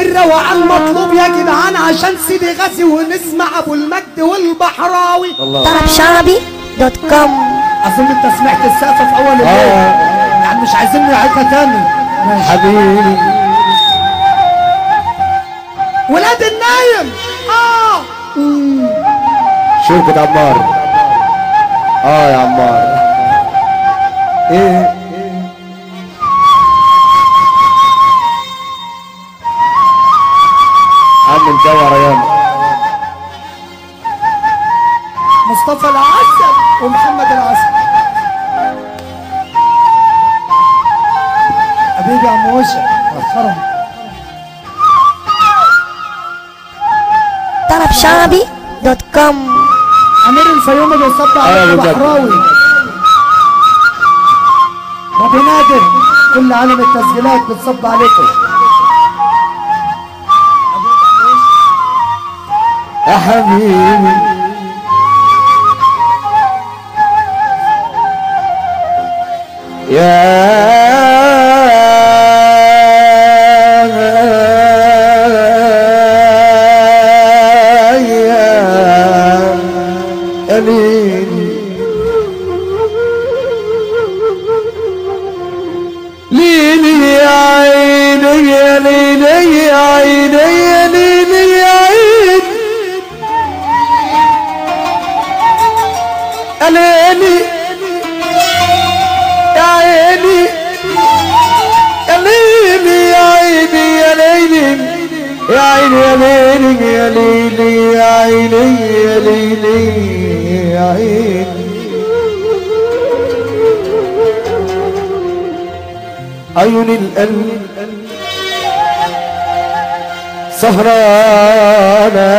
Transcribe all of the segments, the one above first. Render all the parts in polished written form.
الروعان مطلوب يا جدعان عشان سيدي غازي ونسمع ابو المجد والبحراوي. طرب شعبي دوت كوم. اظن انت سمعت السقفه في اول الليل يعني مش عايزين نعيدها تاني. حبيبي ولاد النايم. شوف كده عمار. يا عمار ايه عم انت يا ريان. مصطفى العسل ومحمد العسل. حبيبي يا عم وشة اخرهم. طرب شعبي دوت كوم. امير الفيومي بيصب على البحراوي. ابو نادر كل عالم التسجيلات بتصب عليكم يا حبيبي. عيون القلب سهرانة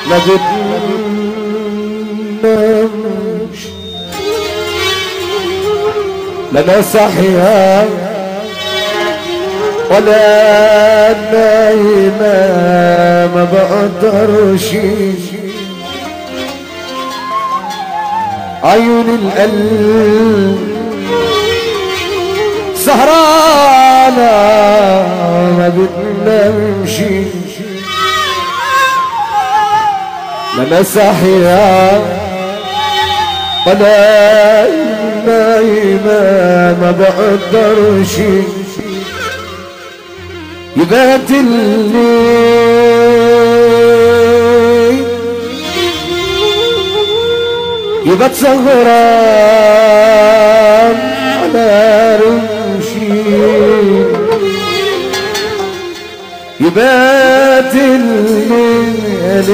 ما بتنامش لا انا صاحية ولا نايمة ما بقدرش. عيون القلب سهرانة ما بتنامش لا انا صاحية ولا نايمة ما بقدرش. يبات الليل يبات سهران على رمشي. يبات الليل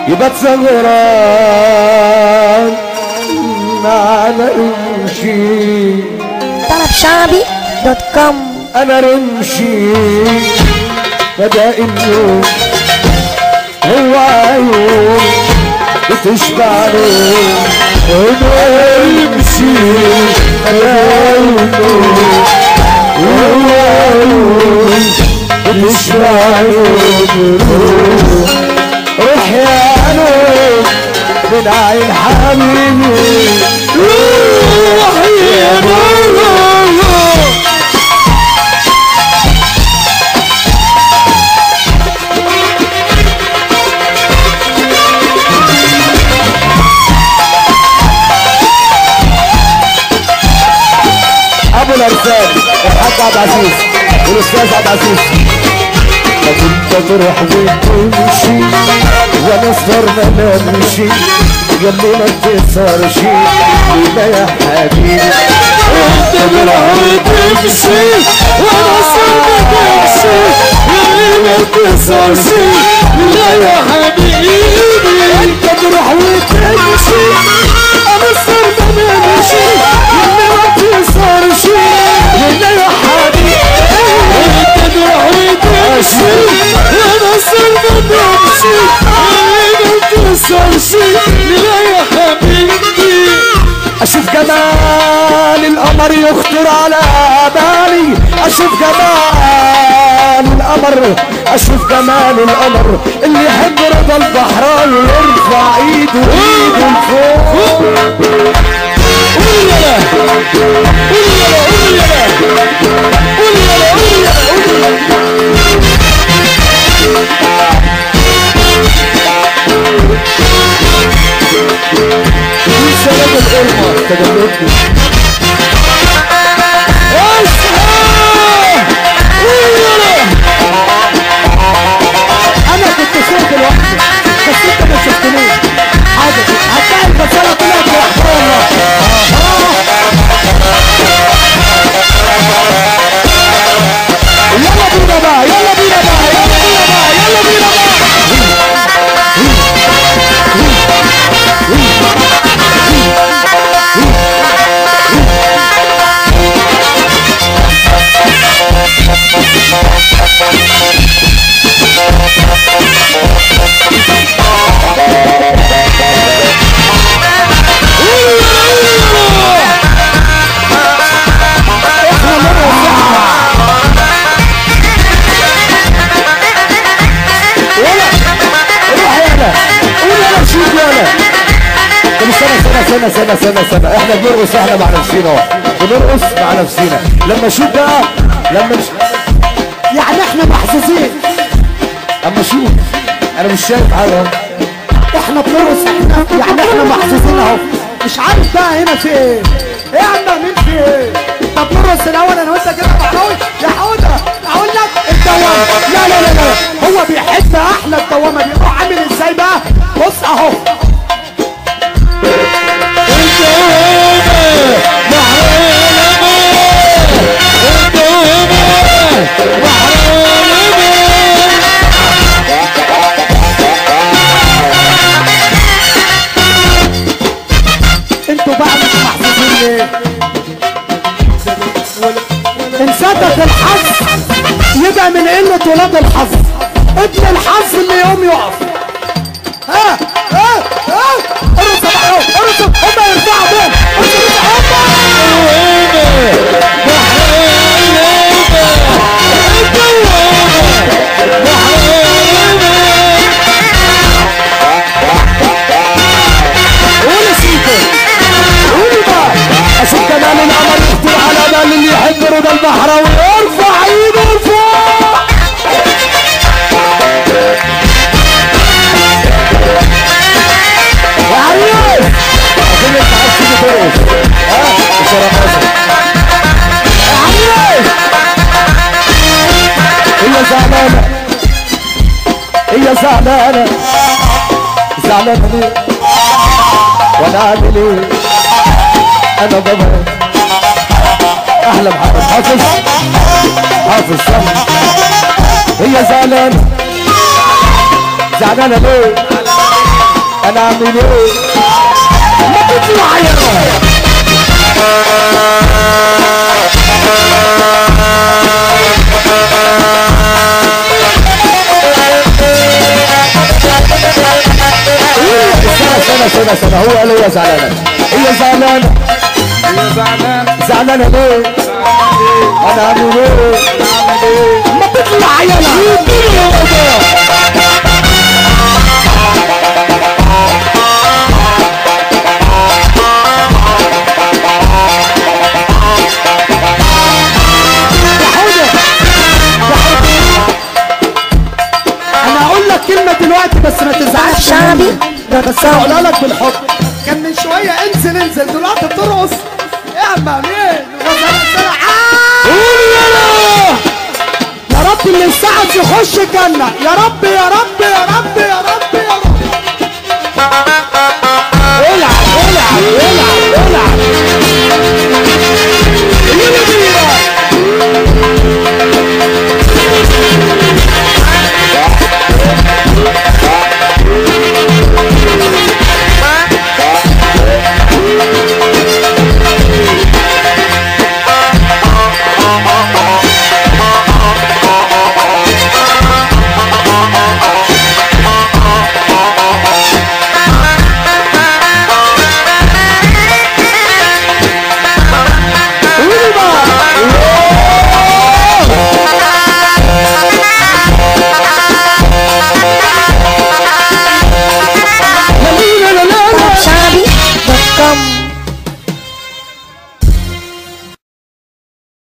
يبات سهران على رمشي. طرب شعبي دوت كوم. انا رمشي بدا النوم هو عيون بتشبع نوم. انا رمشي بدا النوم هو عيون بتشبع نوم. روح يا نوم من عين حبيبي روح يا نوم. ابو الارسال الحاج عبد العزيز والاستاذ عبد العزيز. ما كنت تروح وتمشي وانا اصفر ما نمشي ياللي ما تكسرش لينا يا حبيبي. انت تروح وتمشي وانا اصفر ما نمشي ياللي ما تكسرش لينا يا حبيبي. انت تروح وتمشي انا اصفر ما نمشي ياللي ما تكسرش لينا يا حبيبي. انت تروح وتمشي وانا اصفر ما نمشي ياللي ما تكسرش لينا يا حبيبي. اشوف جمال القمر يخطر على بالي. اشوف جمال القمر اشوف جمال القمر اللي يحب رضا البحراوي يرفع ايده لفوق. قول يلا قول يلا قول يلا انا كنت صوت لوحدي بس انت ما شفتنيش. حاضر هتلاقي الرساله طلعت لوحدها والله. يلا بينا بقى يلا بينا بقى يلا بينا بقى يلا بينا بقى. سنة احنا بنرقص احنا مع نفسينا اهو، بنرقص مع نفسينا. لما شوف بقى يعني احنا محظوظين. اما شوف انا مش شايف حاجه اهو. احنا بنرقص احنا يعني احنا محظوظين اهو. مش عارف بقى هنا في ايه؟ ايه يا عم مين في ايه؟ طب نرقص الاول انا وانت كده محروس يا حوده. اقول لك الدوامه. لا لا لا لا هو بيحب احلى الدوامه دي. روح عامل ازاي بقى؟ بص اهو. انتوا بقى مش محظوظين ليه؟ انسدت الحظ يبقى من قلة ولاد الحظ. ابن الحظ اللي يقوم يقف. ها ارقص بقى ارقص. هما يرفعوا بين اشوف كمان القمر يخطر على بال اللي يحب رضا البحراوي. ارفع ايده لفوق. يا عريس عشان انت عايز تيجي ترقص. بسرعه يا عريس. هي زعلانه هي زعلانه زعلانه ليه؟ وانا اعمل ايه؟ انا بابا احلى محمد حافظ صح. هي زعلانه ليه؟ انا اعمل ايه؟ ما تطلع يا سنة هو قال هي زعلانة ليه؟ انا اعمل ايه؟ ما تطلع يلا. انا هقول لك كلمة دلوقتي بس ما تزعلش. شعبي بس هقولها لك بالحب. كان من شوية انزل دلوقتي بترقص. يا عم امين يا رب اللي يساعد يخش الجنة. يا رب يا رب يا رب يا رب يا رب. العب